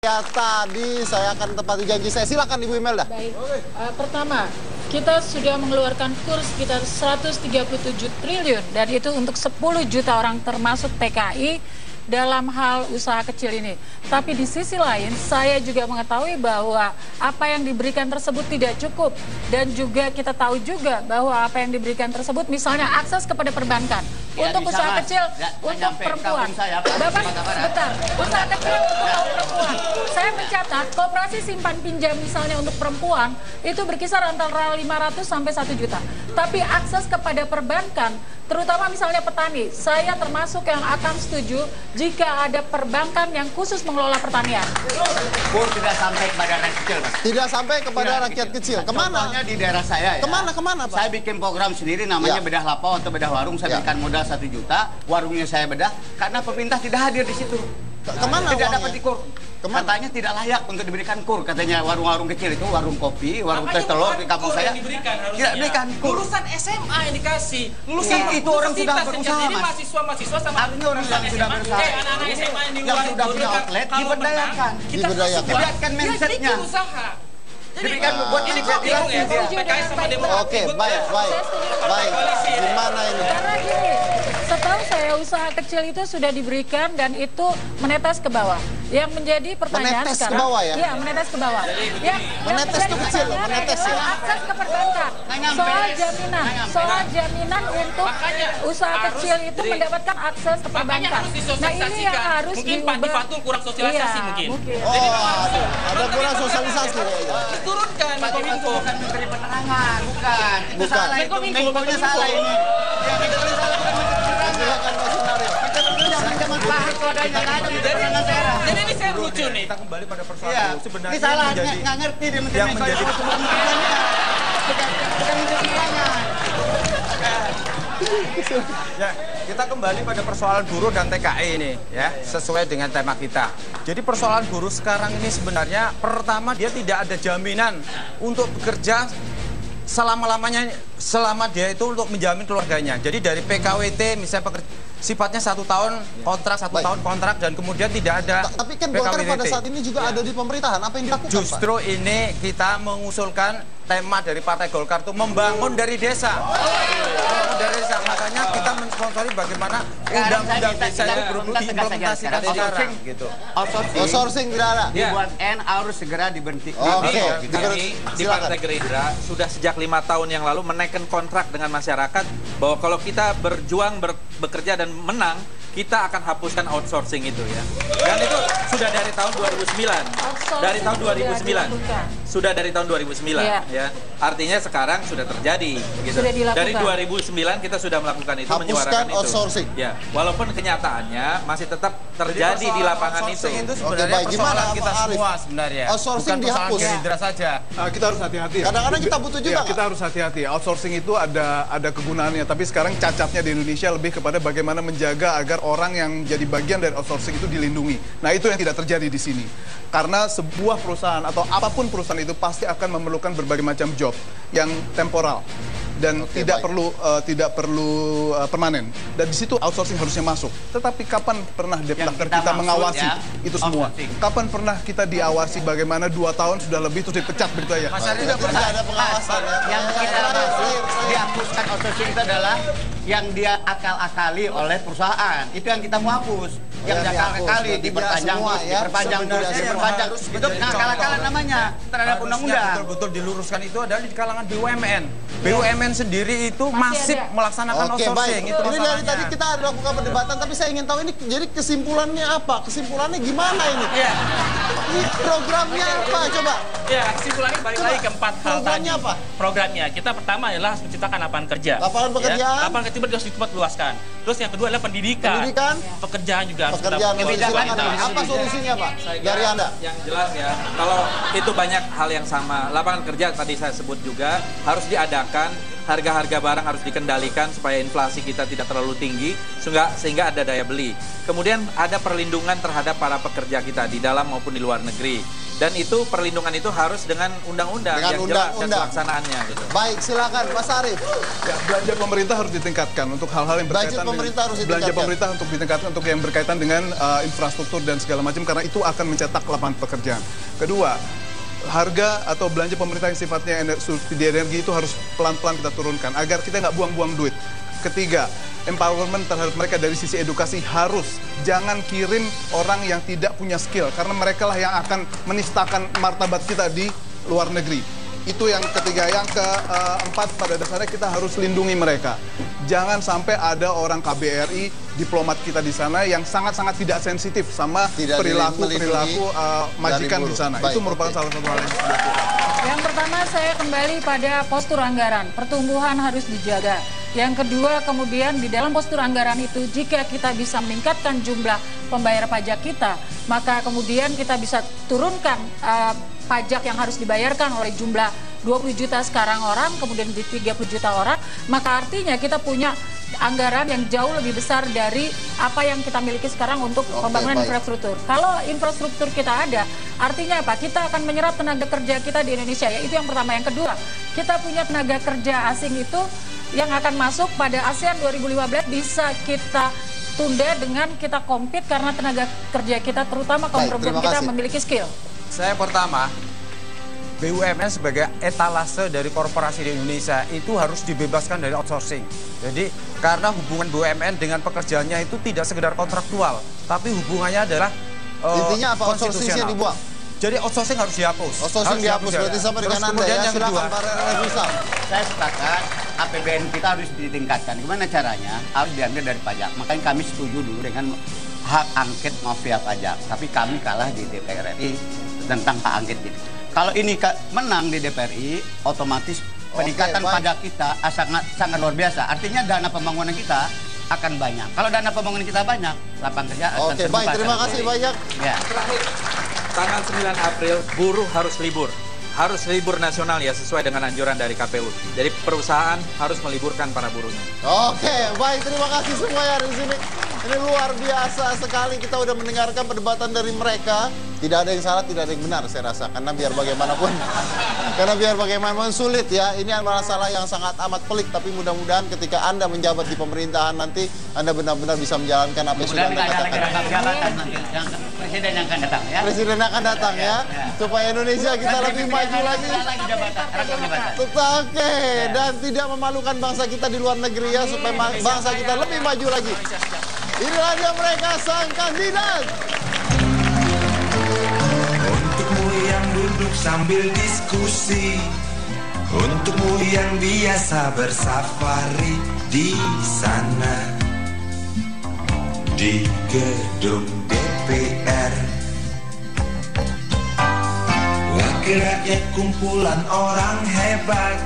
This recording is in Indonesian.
Ya, tadi saya akan tepati janji saya. Silakan Ibu Imelda. Baik. Pertama, kita sudah mengeluarkan kurs sekitar 137 triliun dan itu untuk 10 juta orang termasuk TKI dalam hal usaha kecil ini. Tapi di sisi lain, saya juga mengetahui bahwa apa yang diberikan tersebut tidak cukup. Dan juga kita tahu juga bahwa apa yang diberikan tersebut, misalnya akses kepada perbankan. Ya, untuk usaha kecil, untuk perempuan. Bapak, sebentar. Usaha kecil untuk kaum perempuan. Saya mencatat, koperasi simpan pinjam misalnya untuk perempuan, itu berkisar antara 500 sampai 1 juta. Tapi akses kepada perbankan, terutama misalnya petani, saya termasuk yang akan setuju jika ada perbankan yang khusus mengelola pertanian. Kur tidak sampai kepada rakyat kecil, Mas. Tidak sampai kepada rakyat kecil. Kemana? Contohnya di daerah saya ya. Kemana, Pak? Saya bikin program sendiri namanya bedah lapau atau bedah warung. Saya berikan modal 1 juta, warungnya saya bedah karena pemerintah tidak hadir di situ. Kemana tidak uangnya? dapat dikur. Katanya tidak layak untuk diberikan kur. Katanya warung-warung kecil itu, warung kopi, warung teh telur di kampung saya. Tidak diberikan kur. Lulusan SMA yang dikasih. Lulusan itu orang sudah berusaha, jadi Mas. mahasiswa sama artinya orang yang sudah berusaha. anak-anak SMA yang di luar yang sudah punya outlet diberdayakan. Diberdayakan mindsetnya. usaha. Diberikan buat ini kok bingung ya, PKS sama Demokrat. Oke, baik. Gimana ini? Karena gini, setahu saya usaha kecil itu sudah diberikan dan itu menetes ke bawah. Yang menjadi pertanyaan Menetes sekarang, ke bawah ya? Iya, menetes ke bawah. Menetes itu kecil loh, menetes ya. Akses ke perbankan, soal jaminan untuk usaha kecil itu mendapatkan akses ke Makanya perbankan. harus Nah, disosialisasikan. ini yang harus mungkin Pak diubah. Fatul kurang sosialisasi mungkin. Ada kurang sosialisasi kayaknya. Diturunkan Menkominfo. Bukan menteri penerangan, bukan. Itu Bukan. salah itu. Menkonya salah ini. Ya, Menkonya salah bukan menteri penerangan. Silakan Mas Sunario. Kita berdua pinjam masalah itu adanya nggak ada menteri penerangan daerah. Jadi ini saya lucu nih. Kita kembali pada persoalan Iya. dulu. Sebenarnya Ini salah, yang menjadi nggak ngerti dia menteri yang Menko menjadi- itu bukan menteri penerangan. Bukan menteri penerangan. ya, kita kembali pada persoalan buruh dan TKI ini ya, sesuai dengan tema kita. Jadi persoalan buruh sekarang ini sebenarnya pertama dia tidak ada jaminan untuk bekerja selama-lamanya, selama dia itu untuk menjamin keluarganya. Jadi dari PKWT misalnya sifatnya 1 tahun kontrak, 1 tahun kontrak dan kemudian tidak ada Tapi kan Golkar pada saat ini juga ada di pemerintahan. Apa yang dilakukan, Pak? Justru ini kita mengusulkan tema dari Partai Golkar itu membangun dari desa. Membangun dari desa. Makanya kita mensponsori bagaimana undang-undang desa itu diimplementasikan sekarang. Gitu. Outsourcing tidak ada. Dibuat N harus segera diberhenti. Oke. Kami di Partai Gerindra sudah sejak 5 tahun yang lalu menaikkan kontrak dengan masyarakat bahwa kalau kita berjuang, bekerja dan menang, kita akan hapuskan outsourcing itu ya. Dan itu sudah dari tahun 2009. Dari tahun 2009. Sudah dari tahun 2009 ya. Artinya sekarang sudah terjadi gitu. Sudah dilakukan. Dari 2009 kita sudah melakukan itu, Hapuskan menyuarakan itu. outsourcing. Ya, walaupun kenyataannya masih tetap terjadi di lapangan itu. Itu sebenarnya baik. Gimana, persoalan kita Pak Arief? semua sebenarnya. Outsourcing Bukan persoalan dihapus. Gerindra saja. Kita harus hati-hati ya. Kadang-kadang kita butuh juga, Ya, nggak? kita harus hati-hati. Outsourcing itu ada kegunaannya, tapi sekarang cacatnya di Indonesia lebih kepada bagaimana menjaga agar orang yang jadi bagian dari outsourcing itu dilindungi. Nah, itu yang tidak terjadi di sini. Karena sebuah perusahaan atau apapun perusahaan itu pasti akan memerlukan berbagai macam job yang temporal dan tidak perlu permanen. Dan di situ outsourcing harusnya masuk. Tetapi kapan pernah Depdakter kita mengawasi itu semua? Kapan pernah kita diawasi bagaimana 2 tahun sudah lebih terus dipecat begitu aja? Tidak ada pengawasan. Yang kita maksud dihapuskan outsourcing itu adalah yang dia akal-akali oleh perusahaan. Itu yang kita mau hapus. Yang dia akal-akali diperpanjang terus, diperpanjang terus, diperpanjang terus. Itu akal-akalan namanya terhadap undang-undang. Betul-betul diluruskan itu adalah di kalangan BUMN. BUMN sendiri itu masif melaksanakan Oke, outsourcing. baik. Itu Ini dari masalahnya. tadi kita ada lakukan perdebatan, tapi saya ingin tahu ini jadi kesimpulannya apa? Kesimpulannya gimana ini? Iya. Ini programnya apa? Coba. Ya, kesimpulannya balik lagi ke 4 hal tadi. Programnya apa? Programnya kita pertama adalah harus menciptakan lapangan kerja. Lapangan pekerjaan. Ya, lapangan kerja harus cepat luaskan. Terus yang kedua adalah pendidikan. Pendidikan. Pekerjaan juga harus Pekerjaan. kita Silakan. kualitas. Apa solusinya, Pak? Saya Dari kira Anda. yang jelas ya, kalau itu banyak hal yang sama. Lapangan kerja tadi saya sebut juga harus diadakan, harga-harga barang harus dikendalikan supaya inflasi kita tidak terlalu tinggi sehingga ada daya beli. Kemudian ada perlindungan terhadap para pekerja kita di dalam maupun di luar negeri. Dan itu perlindungan itu harus dengan undang-undang yang jelas dan pelaksanaannya gitu. Baik, silakan Mas Arief. Ya, belanja pemerintah harus ditingkatkan untuk hal-hal yang berkaitan belanja pemerintah untuk ditingkatkan untuk yang berkaitan dengan infrastruktur dan segala macam, karena itu akan mencetak lapangan pekerjaan. Kedua, harga atau belanja pemerintah yang sifatnya subsidi energi itu harus pelan-pelan kita turunkan agar kita nggak buang-buang duit. Ketiga, empowerment terhadap mereka dari sisi edukasi harus. Jangan kirim orang yang tidak punya skill, karena mereka lah yang akan menistakan martabat kita di luar negeri. Itu yang ketiga. Yang keempat, pada dasarnya kita harus lindungi mereka. Jangan sampai ada orang KBRI, diplomat kita di sana yang sangat-sangat tidak sensitif sama perilaku majikan di sana. Itu merupakan salah satu hal yang harus dilakukan. Yang pertama, saya kembali pada postur anggaran. Pertumbuhan harus dijaga. Yang kedua, kemudian di dalam postur anggaran itu, jika kita bisa meningkatkan jumlah pembayar pajak kita, maka kemudian kita bisa turunkan pajak yang harus dibayarkan oleh jumlah 20 juta sekarang orang, kemudian di 30 juta orang, maka artinya kita punya anggaran yang jauh lebih besar dari apa yang kita miliki sekarang untuk pembangunan infrastruktur. Kalau infrastruktur kita ada, artinya apa? Kita akan menyerap tenaga kerja kita di Indonesia, ya. Itu yang pertama. Yang kedua, kita punya tenaga kerja asing itu yang akan masuk pada ASEAN 2015 bisa kita tunda dengan kita compete karena tenaga kerja kita, terutama kaum perempuan kita, memiliki skill. Saya pertama, BUMN sebagai etalase dari korporasi di Indonesia itu harus dibebaskan dari outsourcing. Jadi karena hubungan BUMN dengan pekerjaannya itu tidak sekedar kontraktual, tapi hubungannya adalah intinya apa? Outsourcingnya dibuang. Jadi outsourcing harus dihapus. Outsourcing dihapus, berarti sama dengan Anda ya. Silakan Pak Refusam. Saya sepakat APBN kita harus ditingkatkan. Gimana caranya? Harus diambil dari pajak. Makanya kami setuju dulu dengan hak angket mafia pajak. Tapi kami kalah di DPR RI tentang hak angket ini. Kalau ini menang di DPR RI, otomatis peningkatan pajak kita sangat luar biasa. Artinya dana pembangunan kita akan banyak. Kalau dana pembangunan kita banyak, lapangan kerja akan terbuka. Baik, terima kasih banyak. Ya. Terakhir, tanggal 9 April buruh harus libur. Harus libur nasional ya, sesuai dengan anjuran dari KPU. Jadi perusahaan harus meliburkan para buruhnya. Baik, terima kasih semua ya di sini. Ini luar biasa sekali, kita udah mendengarkan perdebatan dari mereka. Tidak ada yang salah, tidak ada yang benar saya rasa. Karena biar bagaimanapun sulit ya. Ini masalah yang sangat amat pelik. Tapi mudah-mudahan ketika Anda menjabat di pemerintahan nanti, Anda benar-benar bisa menjalankan apa yang sudah Anda katakan. Presiden yang akan datang ya. Presiden akan datang ya. Supaya Indonesia kita lebih maju lagi. Dan tidak memalukan bangsa kita di luar negeri ya. Supaya bangsa kita lebih maju lagi. Inilah dia mereka, sang kandidat. Untukmu yang duduk sambil diskusi, untukmu yang biasa bersafari di sana, di gedung DPR. Wakil rakyat kumpulan orang hebat,